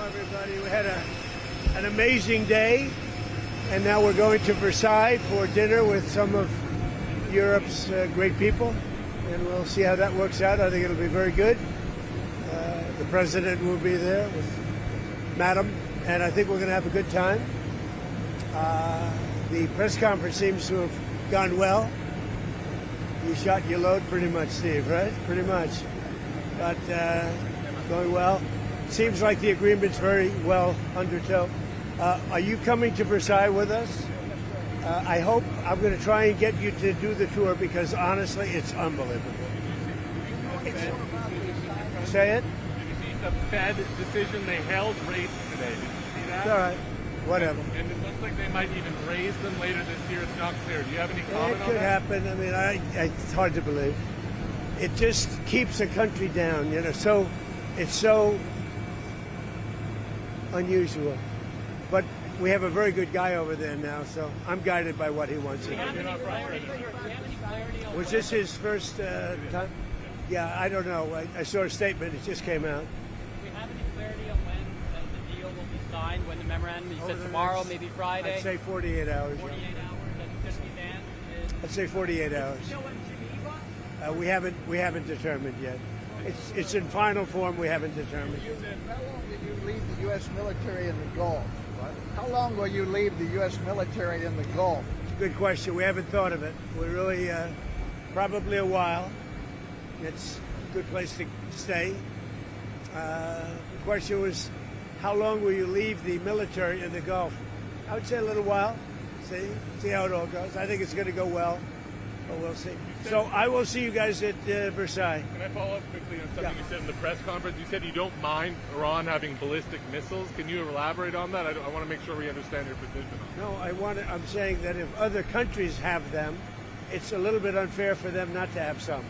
Hello, everybody. We had an amazing day, and now we're going to Versailles for dinner with some of Europe's great people, and we'll see how that works out. I think it'll be very good. The president will be there with Madam, and I think we're going to have a good time. The press conference seems to have gone well. You shot your load pretty much, Steve, right? Pretty much. But going well. Seems like the agreement's very well undertow. Are you coming to Versailles with us? I hope. I'm going to try and get you to do the tour because, honestly, it's unbelievable. Say it? Did you see the Fed decision they held rates today? Did you see that? It's all right. Whatever. And it looks like they might even raise them later this year. It's not clear. Do you have any comment on that? It could happen. I mean, it's hard to believe. It just keeps a country down, you know. So it's so unusual. But we have a very good guy over there now, so I'm guided by what he wants to do. Was this his first time? Yeah, I don't know. I saw a statement. It just came out. Do we have any clarity on when the deal will be signed, when the memorandum, you said tomorrow, maybe Friday? I'd say 48 hours. 48 hours, and just be banned? I'd say 48 hours. We haven't determined yet. It's in final form. We haven't determined. How long did you leave the U.S. military in the Gulf? How long will you leave the U.S. military in the Gulf? Good question. We haven't thought of it. We're really probably a while. It's a good place to stay. The question was, how long will you leave the military in the Gulf? I would say a little while. See how it all goes. I think it's going to go well, but we'll see. So I will see you guys at Versailles. Can I follow up quickly on something you said in the press conference? You said you don't mind Iran having ballistic missiles. Can you elaborate on that? I want to make sure we understand your position on that. No, I'm saying that if other countries have them, it's a little bit unfair for them not to have some.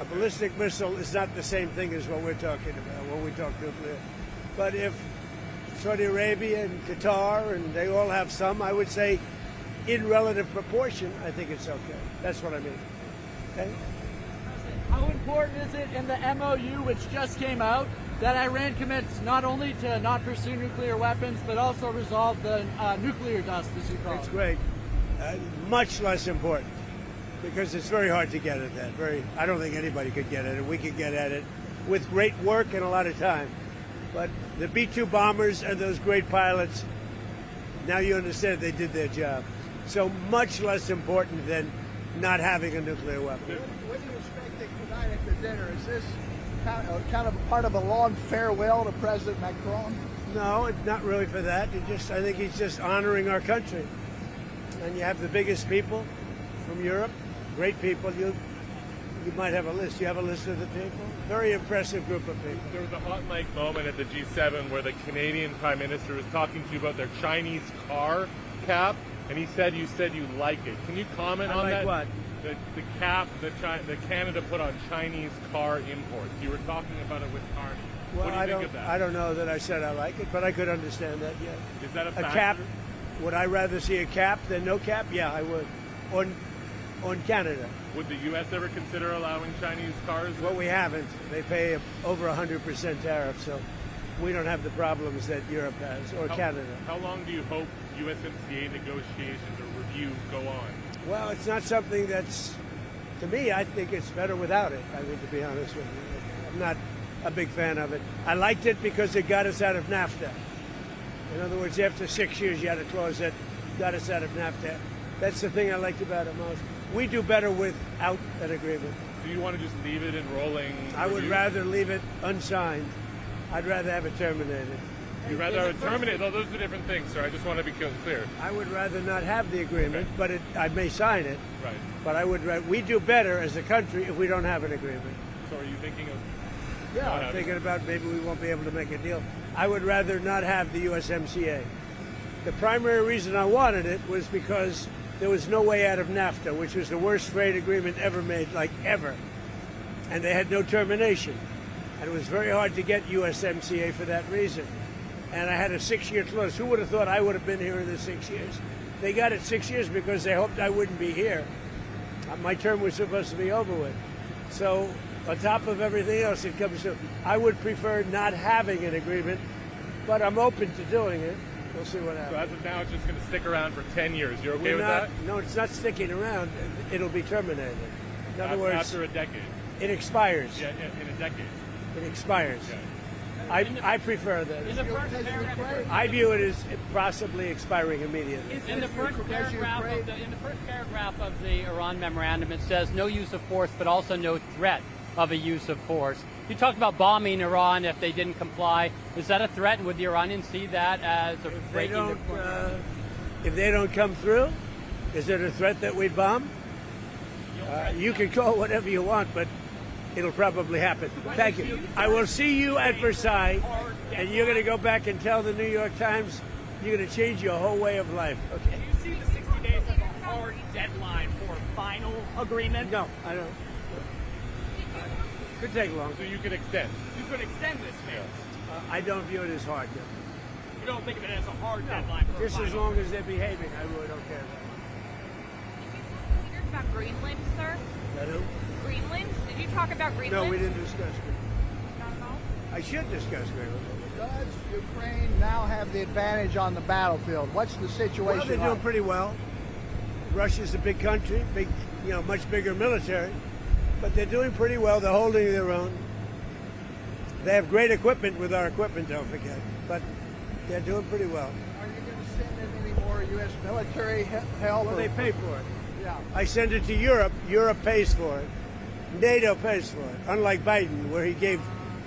A ballistic missile is not the same thing as what we're talking about when we talk nuclear. But if Saudi Arabia and Qatar and they all have some, I would say in relative proportion, I think it's okay. That's what I mean. Okay? How important is it in the MOU, which just came out, that Iran commits not only to not pursue nuclear weapons, but also resolve the nuclear dust, as you call it? It's great. Much less important, because it's very hard to get at that. I don't think anybody could get at it. We could get at it with great work and a lot of time. But the B-2 bombers and those great pilots, now you understand they did their job. So much less important than not having a nuclear weapon. What are you expecting tonight at the dinner? Is this kind of part of a long farewell to President Macron? No, it's not really for that. I think he's just honoring our country. And you have the biggest people from Europe, great people. You might have a list. You have a list of the people? Very impressive group of people. There was a hot mic moment at the G7 where the Canadian Prime Minister was talking to you about their Chinese car cap, and he said you like it. Can you comment on that? What? The cap that Canada put on Chinese car imports. You were talking about it with Carney. Well, what do you think of that? I don't know that I said I like it, but I could understand that, yeah. Is that a factor? Cap? Would I rather see a cap than no cap? Yeah, I would. On Canada. Would the U.S. ever consider allowing Chinese cars? Well, we haven't. They pay over 100% tariff, so we don't have the problems that Europe has, or Canada. How long do you hope USMCA negotiations or review go on? Well, it's not something that's, to me, I think it's better without it, I mean, to be honest with you. I'm not a big fan of it. I liked it because it got us out of NAFTA. In other words, after 6 years, you had a clause that got us out of NAFTA. That's the thing I liked about it most. We do better without an agreement. Do you want to just leave it in rolling? I would rather leave it unsigned. I'd rather have it terminated. You'd rather have it terminated? No, those are different things, sir. I just want to be clear. I would rather not have the agreement, but I may sign it. Right. But we do better as a country if we don't have an agreement. So are you thinking of... Yeah, I'm thinking about maybe we won't be able to make a deal. I would rather not have the USMCA. The primary reason I wanted it was because there was no way out of NAFTA, which was the worst trade agreement ever made, like ever. And they had no termination. And it was very hard to get USMCA for that reason. And I had a 6-year clause. Who would have thought I would have been here in the 6 years? They got it 6 years because they hoped I wouldn't be here. My term was supposed to be over with. So on top of everything else that comes through. I would prefer not having an agreement, but I'm open to doing it. We'll see what happens. So as of now, it's just going to stick around for 10 years. You're okay with that? No, it's not sticking around. It'll be terminated. In other words, after a decade. It expires. Yeah, in a decade. It expires. Yeah. I prefer that. In the first paragraph, I view it as possibly expiring immediately. in the first paragraph of the Iran memorandum, it says no use of force, but also no threat of a use of force. You talked about bombing Iran if they didn't comply. Is that a threat? Would the Iranians see that as a breaking? If they don't come through, is it a threat that we bomb? You can call it whatever you want, but it'll probably happen. Thank you. I will see you at Versailles, and you're going to go back and tell the New York Times you're going to change your whole way of life. Okay. Do you see the 60 days as a hard deadline for final agreement? No, I don't. Could take long. So you could extend. You could extend this phase. I don't view it as hard. No. You don't think of it as a hard deadline for Just a as final. long as they're behaving, I really don't care. Did you talk about Greenland, sir? That who? Greenland? Did you talk about Greenland? No, we didn't discuss Greenland. Not at all? I should discuss Greenland. Does Ukraine now have the advantage on the battlefield? What's the situation Well, they're doing like? pretty well. Russia's a big country, much bigger military, but they're doing pretty well. They're holding their own. They have great equipment with our equipment, don't forget, but they're doing pretty well. Are you going to send in any more U.S. military help? Well, they pay for it. Yeah. I send it to Europe. Europe pays for it. NATO pays for it, unlike Biden, where he gave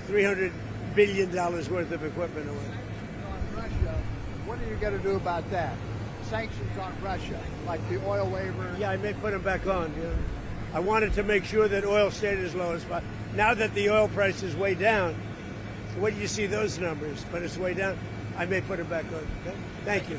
$300 billion worth of equipment away. Sanctions on Russia. What are you going to do about that? Sanctions on Russia, like the oil waiver. Yeah, I may put them back on. Yeah. I wanted to make sure that oil stayed as low as possible. Now that the oil price is way down, when you see those numbers, but it's way down, I may put them back on. Okay? Thank you.